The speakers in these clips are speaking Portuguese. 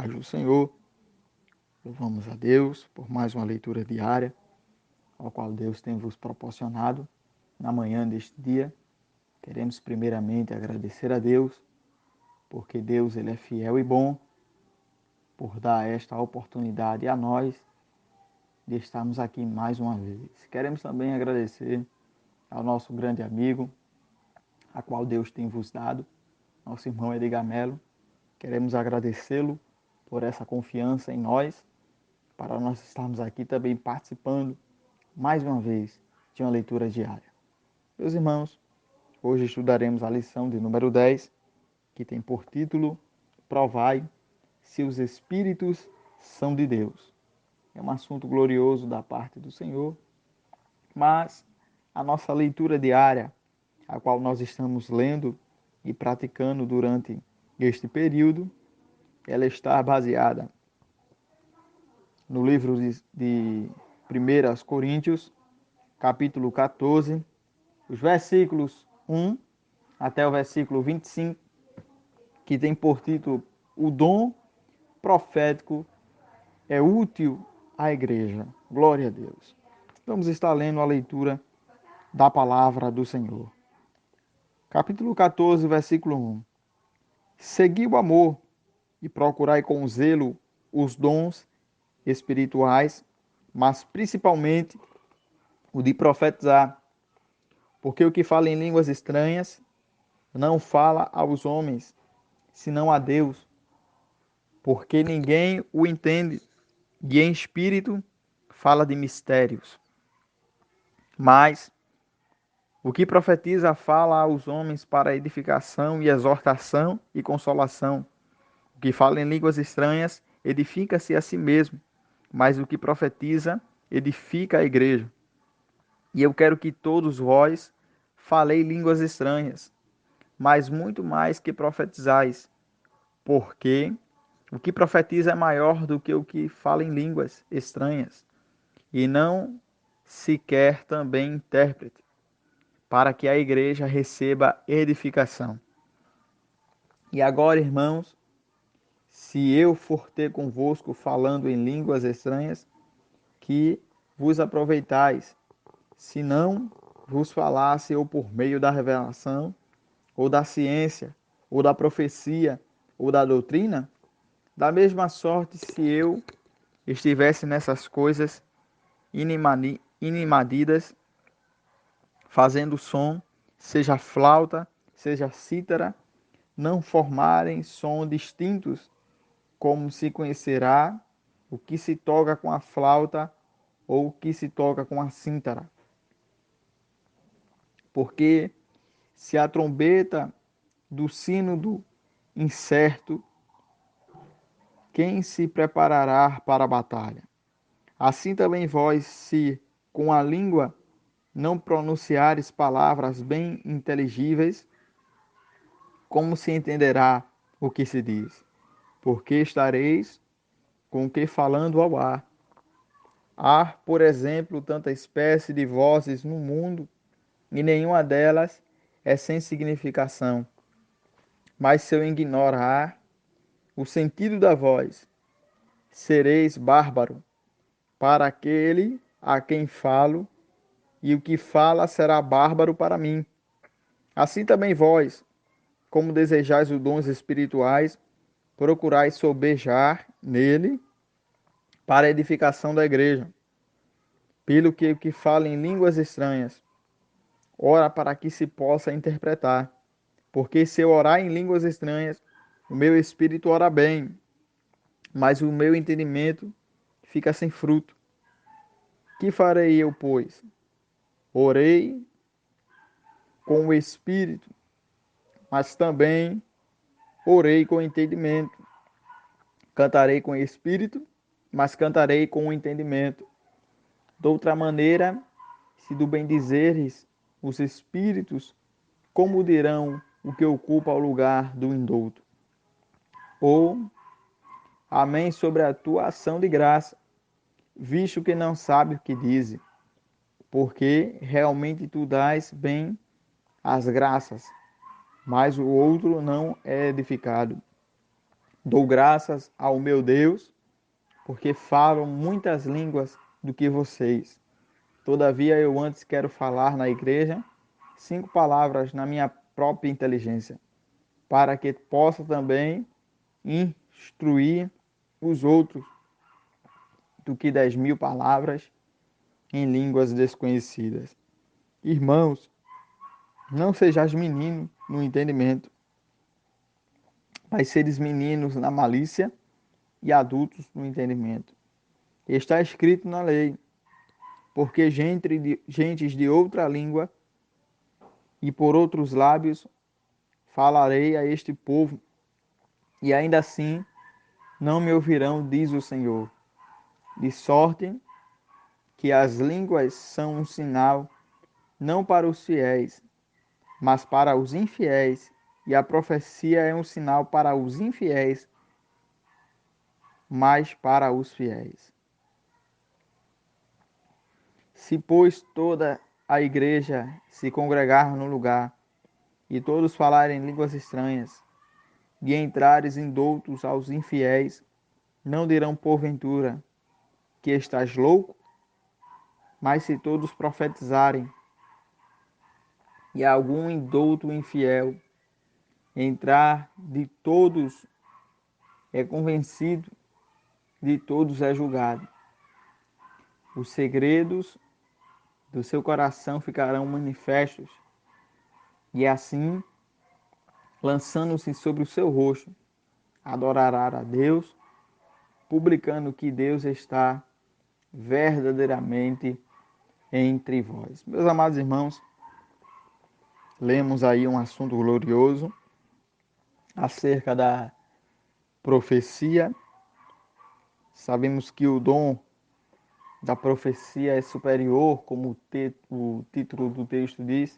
paz do Senhor. Louvamos a Deus por mais uma leitura diária, ao qual Deus tem vos proporcionado na manhã deste dia. Queremos primeiramente agradecer a Deus, porque Deus ele é fiel e bom, por dar esta oportunidade a nós de estarmos aqui mais uma vez. Queremos também agradecer ao nosso grande amigo, a qual Deus tem vos dado, nosso irmão Edgar Melo. Queremos agradecê-lo por essa confiança em nós, para nós estarmos aqui também participando, mais uma vez, de uma leitura diária. Meus irmãos, hoje estudaremos a lição de número 10, que tem por título Provai se os Espíritos são de Deus. É um assunto glorioso da parte do Senhor, mas a nossa leitura diária, a qual nós estamos lendo e praticando durante este período, ela está baseada no livro de 1 Coríntios, capítulo 14, os versículos 1 até o versículo 25, que tem por título O dom profético é útil à igreja. Glória a Deus. Vamos estar lendo a leitura da palavra do Senhor. Capítulo 14, versículo 1. Segui o amor e procurai com zelo os dons espirituais, mas principalmente o de profetizar, porque o que fala em línguas estranhas não fala aos homens, senão a Deus, porque ninguém o entende, e em espírito fala de mistérios. Mas o que profetiza fala aos homens para edificação e exortação e consolação. O que fala em línguas estranhas edifica-se a si mesmo, mas o que profetiza edifica a igreja. E eu quero que todos vós falei línguas estranhas, mas muito mais que profetizais, porque o que profetiza é maior do que o que fala em línguas estranhas, e não se quer também intérprete, para que a igreja receba edificação. E agora, irmãos, se eu for ter convosco falando em línguas estranhas, que vos aproveitais, se não vos falasse eu por meio da revelação, ou da ciência, ou da profecia, ou da doutrina, da mesma sorte se eu estivesse nessas coisas inimadidas, fazendo som, seja flauta, seja cítara, não formarem som distintos, como se conhecerá o que se toca com a flauta ou o que se toca com a cítara. Porque se a trombeta do sino do incerto, quem se preparará para a batalha? Assim também vós, se com a língua não pronunciares palavras bem inteligíveis, como se entenderá o que se diz? Porque estareis com o que falando ao ar. Há, por exemplo, tanta espécie de vozes no mundo, e nenhuma delas é sem significação. Mas se eu ignorar o sentido da voz, sereis bárbaro para aquele a quem falo, e o que fala será bárbaro para mim. Assim também vós, como desejais os dons espirituais, procurais sobejar nele para a edificação da igreja. Pelo que o que fala em línguas estranhas, ora para que se possa interpretar. Porque se eu orar em línguas estranhas, o meu espírito ora bem, mas o meu entendimento fica sem fruto. Que farei eu, pois? Orei com o espírito, mas também orei com entendimento. Cantarei com o espírito, mas cantarei com o entendimento. De outra maneira, se do bem dizeres os espíritos, como dirão o que ocupa o lugar do indulto? Ou, amém sobre a tua ação de graça, visto que não sabe o que dize, porque realmente tu dás bem as graças, mas o outro não é edificado. Dou graças ao meu Deus, porque falam muitas línguas do que vocês. Todavia, eu antes quero falar na igreja 5 palavras na minha própria inteligência, para que possa também instruir os outros do que 10.000 palavras em línguas desconhecidas. Irmãos, não sejais meninos no entendimento, mas seres meninos na malícia e adultos no entendimento. Está escrito na lei, porque gentes de outra língua e por outros lábios falarei a este povo, e ainda assim não me ouvirão, diz o Senhor. De sorte que as línguas são um sinal não para os fiéis, mas para os infiéis, e a profecia é um sinal para os infiéis, mas para os fiéis. Se, pois, toda a igreja se congregar no lugar, e todos falarem línguas estranhas, e entrares indoutos aos infiéis, não dirão porventura que estás louco? Mas se todos profetizarem, e algum indouto infiel entrar, de todos é convencido, de todos é julgado. Os segredos do seu coração ficarão manifestos, e assim, lançando-se sobre o seu rosto, adorará a Deus, publicando que Deus está verdadeiramente entre vós. Meus amados irmãos, lemos aí um assunto glorioso acerca da profecia. Sabemos que o dom da profecia é superior, como o título do texto diz,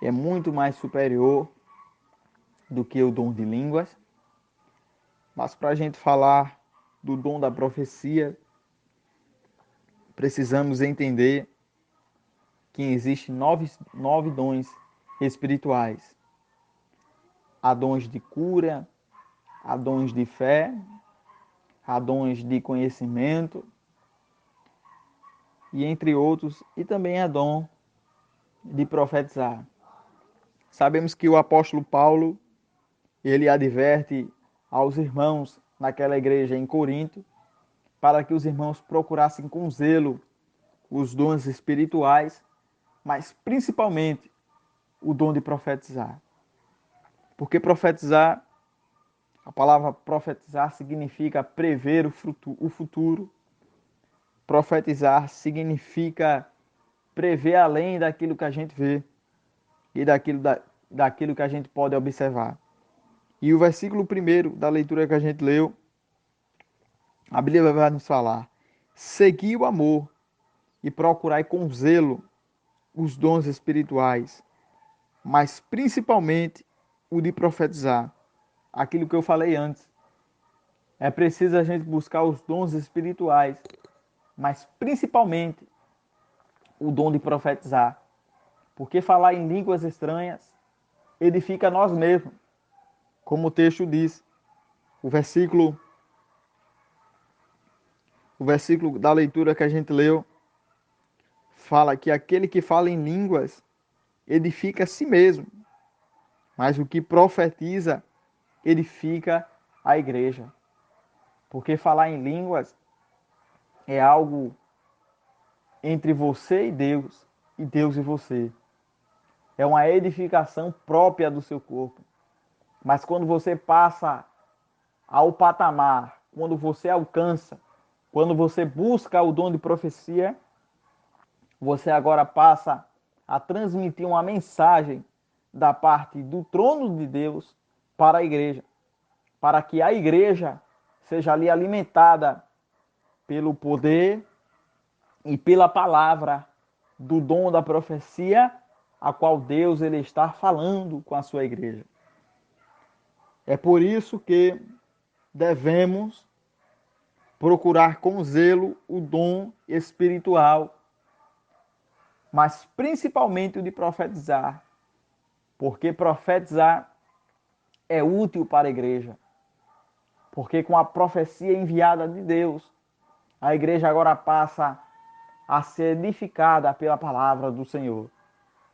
é muito mais superior do que o dom de línguas. Mas para a gente falar do dom da profecia, precisamos entender que existem nove dons espirituais. Há dons de cura, há dons de fé, há dons de conhecimento, e entre outros, e também há dom de profetizar. Sabemos que o apóstolo Paulo, ele adverte aos irmãos naquela igreja em Corinto, para que os irmãos procurassem com zelo os dons espirituais, mas principalmente o dom de profetizar. Porque profetizar, a palavra profetizar significa prever o futuro. Profetizar significa prever além daquilo que a gente vê e daquilo que a gente pode observar. E o versículo 1 da leitura que a gente leu, a Bíblia vai nos falar: segui o amor e procurai com zelo os dons espirituais, mas principalmente o de profetizar. Aquilo que eu falei antes. É preciso a gente buscar os dons espirituais, mas principalmente o dom de profetizar. Porque falar em línguas estranhas edifica nós mesmos, como o texto diz. O versículo da leitura que a gente leu fala que aquele que fala em línguas edifica a si mesmo, mas o que profetiza edifica a igreja. Porque falar em línguas é algo entre você e Deus e você. É uma edificação própria do seu corpo. Mas quando você passa ao patamar, quando você alcança, quando você busca o dom de profecia, você agora passa a transmitir uma mensagem da parte do trono de Deus para a igreja, para que a igreja seja ali alimentada pelo poder e pela palavra do dom da profecia, a qual Deus ele está falando com a sua igreja. É por isso que devemos procurar com zelo o dom espiritual, mas principalmente o de profetizar, porque profetizar é útil para a igreja. Porque com a profecia enviada de Deus, a igreja agora passa a ser edificada pela palavra do Senhor,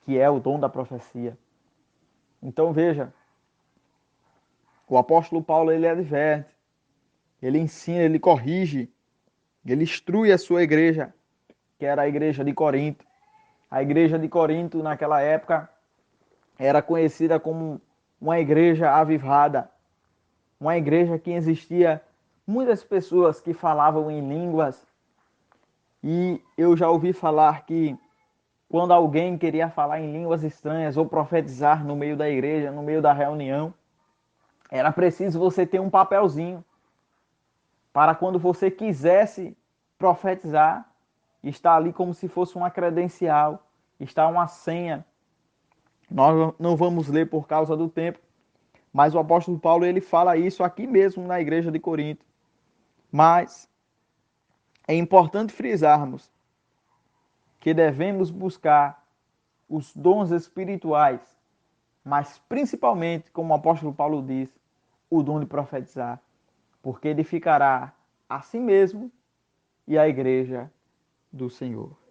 que é o dom da profecia. Então veja, o apóstolo Paulo ele adverte, ele ensina, ele corrige, ele instrui a sua igreja, que era a igreja de Corinto. A igreja de Corinto naquela época era conhecida como uma igreja avivada, uma igreja que existia muitas pessoas que falavam em línguas. E eu já ouvi falar que quando alguém queria falar em línguas estranhas ou profetizar no meio da igreja, no meio da reunião, era preciso você ter um papelzinho para quando você quisesse profetizar, estar ali como se fosse uma credencial, está uma senha. Nós não vamos ler por causa do tempo, mas o apóstolo Paulo ele fala isso aqui mesmo na igreja de Corinto. Mas é importante frisarmos que devemos buscar os dons espirituais, mas principalmente, como o apóstolo Paulo diz, o dom de profetizar, porque edificará a si mesmo e a igreja do Senhor.